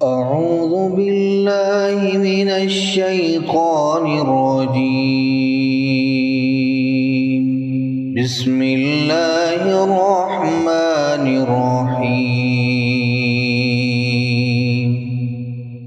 أعوذ بالله من الشيطان الرجيم. بسم الله الرحمن الرحيم.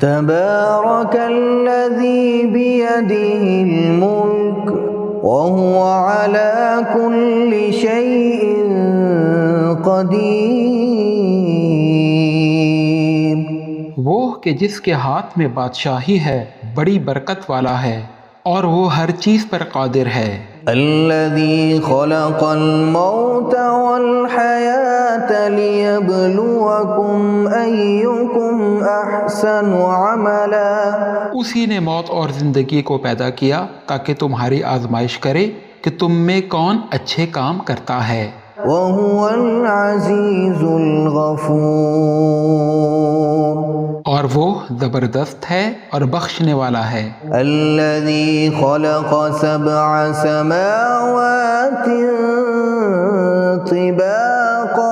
تبارك الذي بيده الملك وهو على كل شيء قدير. وہ کہ جس کے ہاتھ میں بادشاہی ہے بڑی برکت والا ہے اور وہ ہر چیز پر قادر ہے۔ الذي خلق الموت والحياة ليبلوكم أيكم أحسن عملا. اسی نے موت اور زندگی کو پیدا کیا تاکہ تمہاری آزمائش کرے کہ تم میں کون اچھے کام کرتا ہے۔ وهو العزيز الغفور. اور وہ زبردست ہے اور بخشنے والا ہے۔ الذي خلق 7 سماوات طباقا.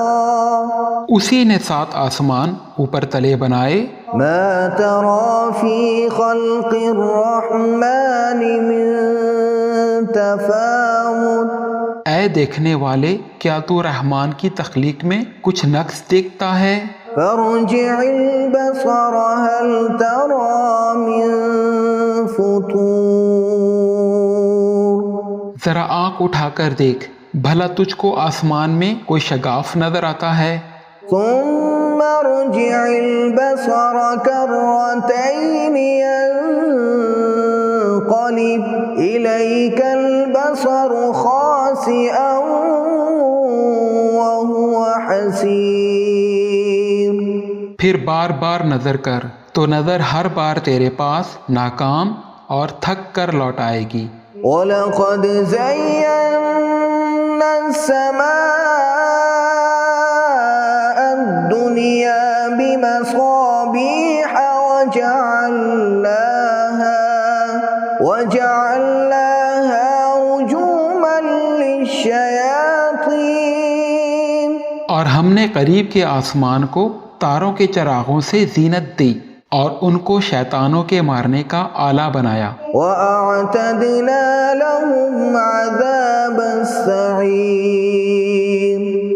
اسی نے 7 آسمان اوپر تلے بنائے۔ ما ترى في خلق الرحمن من تفاوت. اے دیکھنے والے، کیا تو رحمان کی تخلیق میں کچھ نقص دیکھتا ہے؟ فارجع البصر هل ترى من فطور. ذرا آنکھ اٹھا کر دیکھ، بھلا تجھ کو آسمان میں کوئی شگاف نظر آتا ہے؟ ثم ارجع البصر كرتين ينقلب إليك البصر خاسئا وهو حسير. پھر بار بار نظر کر تو نظر ہر بار تیرے پاس ناکام اور تھک کر لوٹ آئے گی۔ وَلَقَدْ زَيَّنَّا السَّمَاءَ الدُّنْيَا بِمَصَابِيحَ وَجَعَلْنَاهَا رُجُومًا لِلشَّيَاطِينِ. اور ہم نے قریب کے آسمان کو تاروں کے چراغوں سے زینت دی اور ان کو شیطانوں کے مارنے کا آلہ بنایا۔ وَأَعْتَدْنَا لَهُمْ عَذَابَ السَّعِيرِ.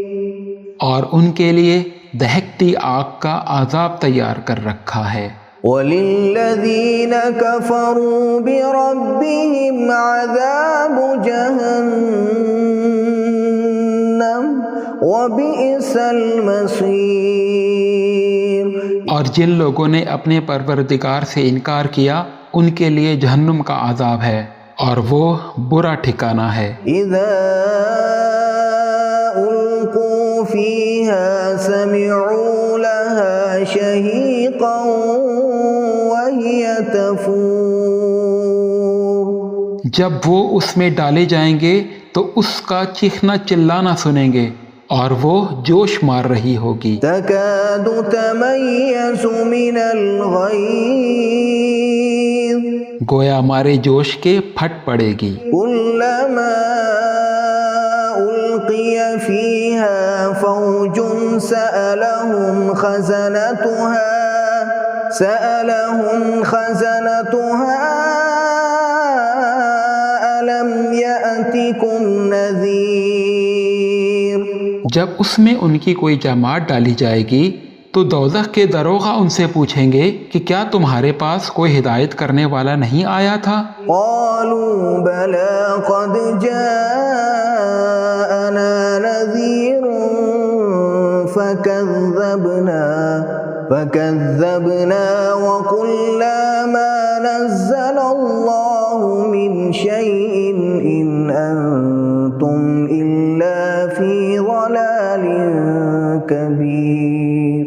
اور ان کے لیے دہکتی آگ کا عذاب تیار کر رکھا ہے۔ وَلِلَّذِينَ كَفَرُوا بِرَبِّهِمْ عَذَابُ جَهَنَّمَ وَبِئْسَ الْمَصِيرُ. اور جن لوگوں نے اپنے پروردگار سے انکار کیا ان کے لیے جہنم کا عذاب ہے اور وہ برا ٹھکانہ ہے۔ اذا القوا فيها سمعوا لها شهيقا وهي تفور. جب وہ اس میں ڈالے جائیں گے تو اس کا چیخنا چلانا سنیں گے اور وہ جوش مار رہی ہوگی۔ تكاد تميز من الغيظ. گویا ہمارے جوش کے پھٹ پڑے گی۔ كلما ألقي فيها فوج سألهم خزنتها ألم يأتكم نذير. جب اس میں ان کی کوئی جماعت ڈالی جائے گی تو دوزخ کے دروغہ ان سے پوچھیں گے کہ کیا تمہارے پاس کوئی ہدایت کرنے والا نہیں آیا تھا؟ قالوا بلى قد جاءنا نذير فكذبنا وقلنا ما نزل الله من شيء إن أنتم إلا في ضلال كبير.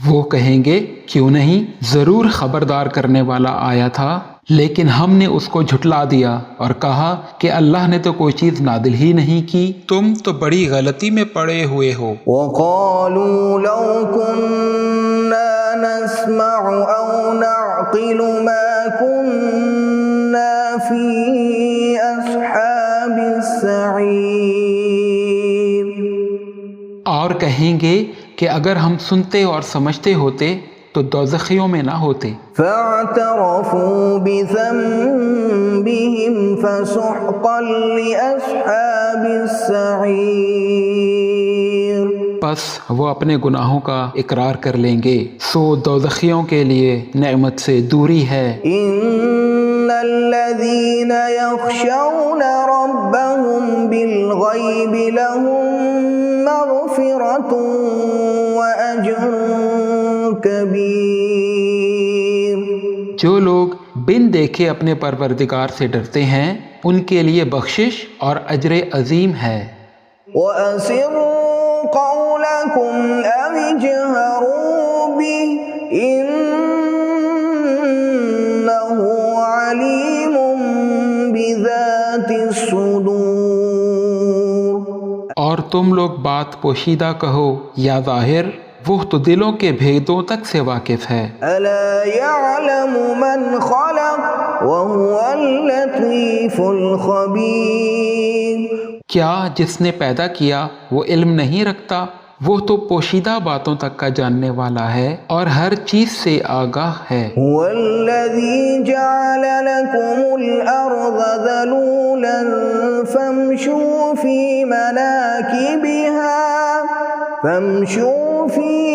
وہ کہیں گے کیوں نہیں، ضرور خبردار کرنے والا آیا تھا، لیکن ہم نے اس کو جھٹلا دیا اور کہا کہ اللہ نے تو کوئی چیز نازل ہی نہیں کی، تم تو بڑی غلطی میں پڑے ہوئے ہو۔ وقالوا لو كنا نسمع أو نعقل ما كنا في أصحاب السعير. اور کہیں گے کہ اگر ہم سنتے اور سمجھتے ہوتے تو دوزخیوں میں نہ ہوتے۔ فاعترفوا بذنبهم فسحقا لأصحاب السعیر، پس وہ اپنے گناہوں کا اقرار کر لیں گے، سو دوزخیوں کے لیے نعمت سے دوری ہے۔ ان الذین یخشون ربهم بالغیب لهم مغفرۃ واجر کبیر، جو لوگ بن دیکھے اپنے پروردگار سے ڈرتے ہیں ان کے لیے بخشش اور اجر عظیم ہے۔ وَأَسِرُّوا قَوْلَكُمْ أَوِ اجْهَرُوا بِهِ إِنَّهُ عَلِيمٌ بِذَاتِ الصُّدُورِ، اور تم لوگ بات پوشیدہ کہو یا ظاہر، وہ تو دلوں کے بھیدوں تک سے واقف ہے۔ أَلَا يَعْلَمُ مَنْ خَلَقَ وَهُوَ اللَّطِيفُ الْخَبِيرُ، کیا جس نے پیدا کیا وہ علم نہیں رکھتا؟ وہ تو پوشیدہ باتوں تک کا جاننے والا ہے اور ہر چیز سے آگاہ ہے۔ هو الذي جعل لكم الأرض ذلولا فامشوا في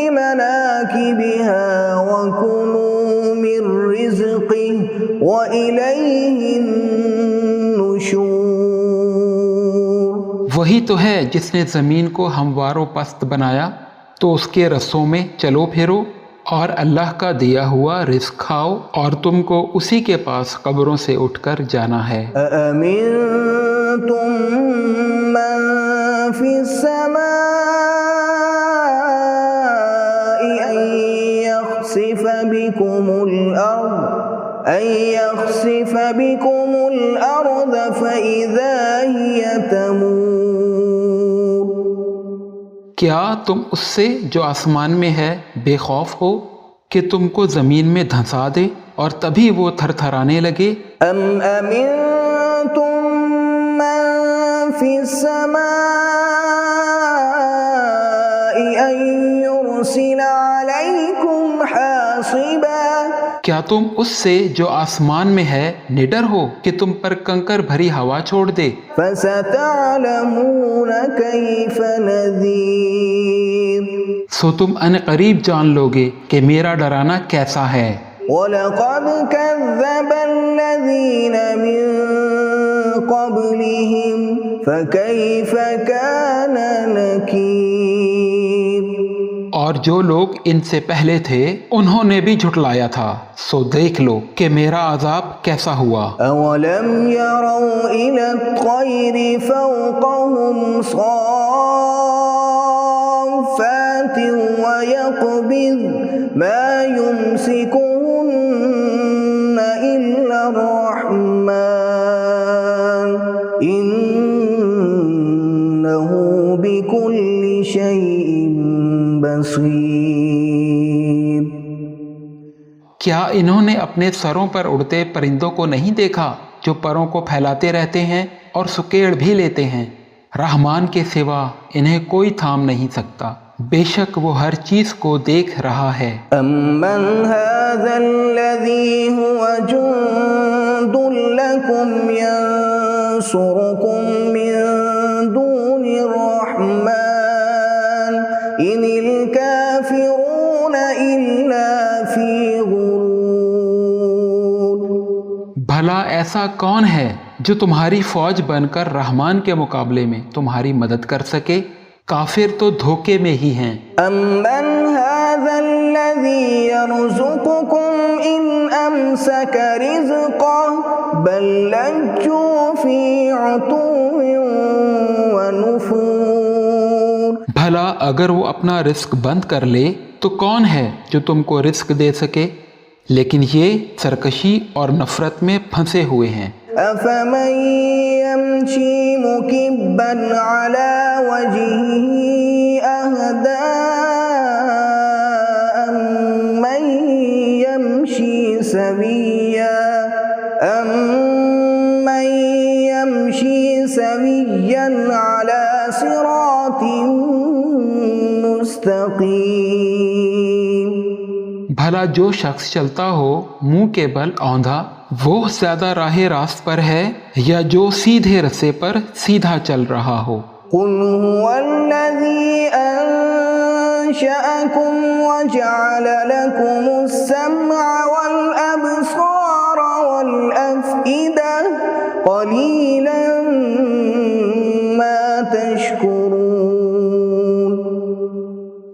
مناكبها وكلوا من رزقه وإليه النشور، وہی تو ہے جس نے زمین کو ہموار و پست بنایا، تو اس کے رسوں میں چلو پھرو اور اللہ کا دیا ہوا رزق کھاؤ، اور تم کو اسی کے پاس قبروں سے اٹھ کر جانا ہے۔ أأمنتم من في السماء أن يخسف بكم الأرض فإذا هي تمور، کیا تم اس سے جو آسمان میں ہے بے خوف ہو کہ تم کو زمین میں دھنسا دے اور تبھی وہ تھر تھرانے لگے؟ أم أمنتم من في السماء أن يرسل عليكم حاصبا، کیا تم اس سے جو آسمان میں ہے نڈر ہو کہ تم پر کنکر بھری ہوا چھوڑ دے؟ فستعلمون كيف نذير، سو تم ان قریب جان لوگے کہ میرا ڈرانا کیسا ہے۔ وَلَقَدْ كَذَّبَ الَّذِينَ مِن قَبْلِهِمْ فَكَيْفَ كَانَ نَكِيرِ، اور جو لوگ ان سے پہلے تھے انہوں نے بھی جھٹلایا تھا، سو دیکھ لو کہ میرا عذاب کیسا ہوا۔ أَوَلَمْ يَرَوْا إِلَى الطَّيْرِ فَوْقَهُمْ صَافَّاتٍ وَيَقْبِضْنَ مَا يُمْسِكُهُنَّ إِلَّا الرَّحْمَنُ إِنَّهُ بِكُلِّ شَيْءٍ بَصِيرٌ، کیا انہوں نے اپنے سروں پر اڑتے پرندوں کو نہیں دیکھا جو پروں کو پھیلاتے رہتے ہیں اور سکیڑ بھی لیتے ہیں؟ رحمان کے سوا انہیں کوئی تھام نہیں سکتا، بے شک وہ ہر چیز کو دیکھ رہا ہے۔ أَمَّنْ هَذَا الَّذِي هُوَ جُنْدٌ لَكُمْ يَنْصُرُكُمْ مِنْ دُونِ الرَّحْمَنِ إِنِ الْكَافِرُونَ إِلَّا فِي غُرُورٍ، بھلا ایسا کون ہے جو تمہاری فوج بن کر رحمان کے مقابلے میں تمہاری مدد کر سکے؟ کافر تو دھوکے میں ہی ہیں۔ أَمَّنْ هَذَا الَّذِي يَرْزُقُكُمْ إِنْ أَمْسَكَ رِزْقَهُ بَلْ لَجُّوا فِي عُتُوٍّ وَنُفُورٍ، بھلا اگر وہ اپنا رزق بند کر لے تو کون ہے جو تم کو رزق دے سکے؟ لیکن یہ سرکشی اور نفرت میں پھنسے ہوئے ہیں۔ أَفَمَن يَمْشِي مُكِبًّا عَلَى وَجْهِهِ أَهْدَىٰ أَمَّن يَمْشِي سَوِيًّا عَلَى صِرَاطٍ مُسْتَقِيمٍ، بھلا بھلا جو شخص چلتا ہو منہ کے بل اوندھا وہ زیادہ راہ راست پر ہے یا جو سیدھے رستے پر سیدھا چل رہا ہو؟ قل هو الذي أنشأكم وجعل لكم السمع والأبصار والأفئدة قليلا ما تشكرون۔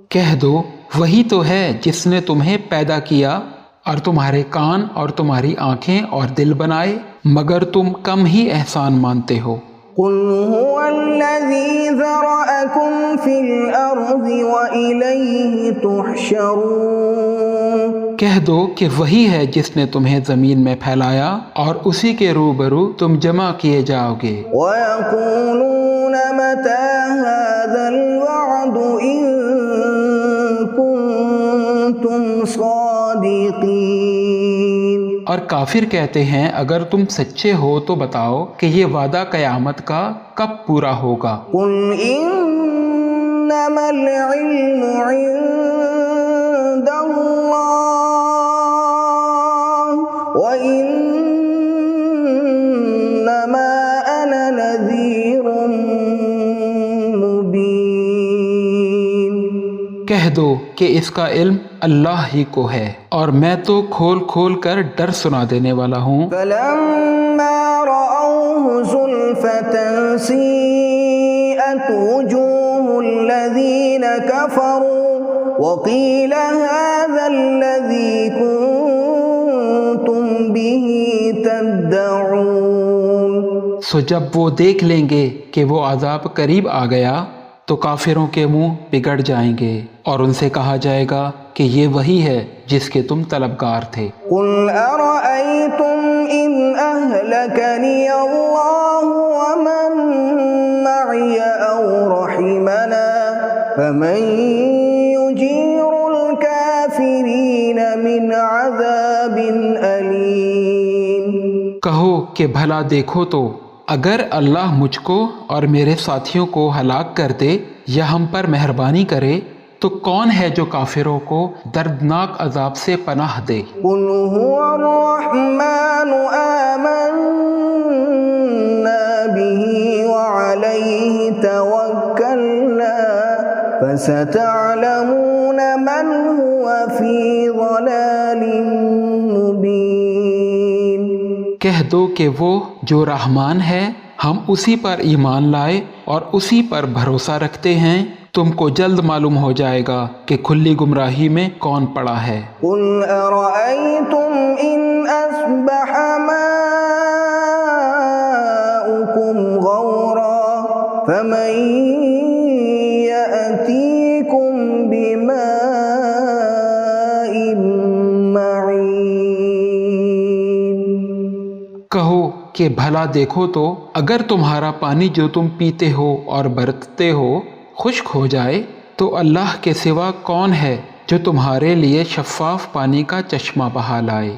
کہہ دو وہی تو ہے جس نے تمہیں پیدا کیا اور تمہارے کان اور تمہاری آنکھیں اور دل بنائے، مگر تم کم ہی احسان مانتے ہو۔ قل هو الذي ذرأكم في الأرض وإليه تحشرون۔ کہہ دو کہ وہی ہے جس نے تمہیں زمین میں پھیلایا اور اسی کے روبرو تم جمع کیے جاؤ گے۔ وَيَقُولُونَ مَتَى هَذَا الْوَعْدُ إِن كُنتُمْ صَادِقِينَ۔ اور کافر کہتے ہیں اگر تم سچے ہو تو بتاؤ کہ یہ وعدہ قیامت کا کب پورا ہوگا۔ قُلْ إِنَّمَا الْعِلْمُ عِندَ اللَّهِ وَإِنَّمَا أَنَا نَذِيرٌ مُبِينٌ۔ کہہ دو کہ اس کا علم اللہ ہی کو ہے اور میں تو کھول کھول کر ڈر سنا دینے والا ہوں۔ فَلَمَّا رَأَوْهُ زُلْفَةً سِيئَتْ وُجُوهُ الَّذِينَ كَفَرُوا وَقِيلَ هَذَا الَّذِي كُنتُمْ بِهِ تَدَّعُونَ۔ سو جب وہ دیکھ لیں گے کہ وہ عذاب قریب آ گیا تو کافروں کے منہ بگڑ جائیں گے اور ان سے کہا جائے گا کہ یہ وہی ہے جس کے تم طلبگار تھے۔ قُلْ أَرَأَيْتُمْ إِنْ أَهْلَكَنِيَ اللَّهُ وَمَن مَّعِيَ أَوْ رَحِمَنَا فَمَن يُجِيرُ الْكَافِرِينَ مِنْ عَذَابٍ أَلِيمٍ۔ کہو کہ بھلا دیکھو تو اگر اللہ مجھ کو اور میرے ساتھیوں کو ہلاک کر دے یا ہم پر مہربانی کرے تو کون ہے جو کافروں کو دردناک عذاب سے پناہ دے؟ قُلْ هُوَ الرَّحْمَنُ آمَنَّا بِهِ وَعَلَيْهِ تَوَكَّلْنَا فَسَتَعْلَمُونَ مَنْ هُوَ فِي ضَلَالٍ مُبِينٍ۔ کہہ دو کہ وہ جو رحمان ہے ہم اسی پر ایمان لائے اور اسی پر بھروسہ رکھتے ہیں، تم کو جلد معلوم ہو جائے گا کہ کھلی گمراہی میں کون پڑا ہے۔ قُلْ أَرَأَيْتُمْ إِنْ أَصْبَحَ مَاؤُكُمْ غَوْرًا فَمَن يَأْتِيكُم بِمَاءٍ مَّعِينٍ۔ کہو کہ بھلا دیکھو تو اگر تمہارا پانی جو تم پیتے ہو اور برتتے ہو خشک ہو جائے تو اللہ کے سوا کون ہے جو تمہارے لیے شفاف پانی کا چشمہ بہا لائے؟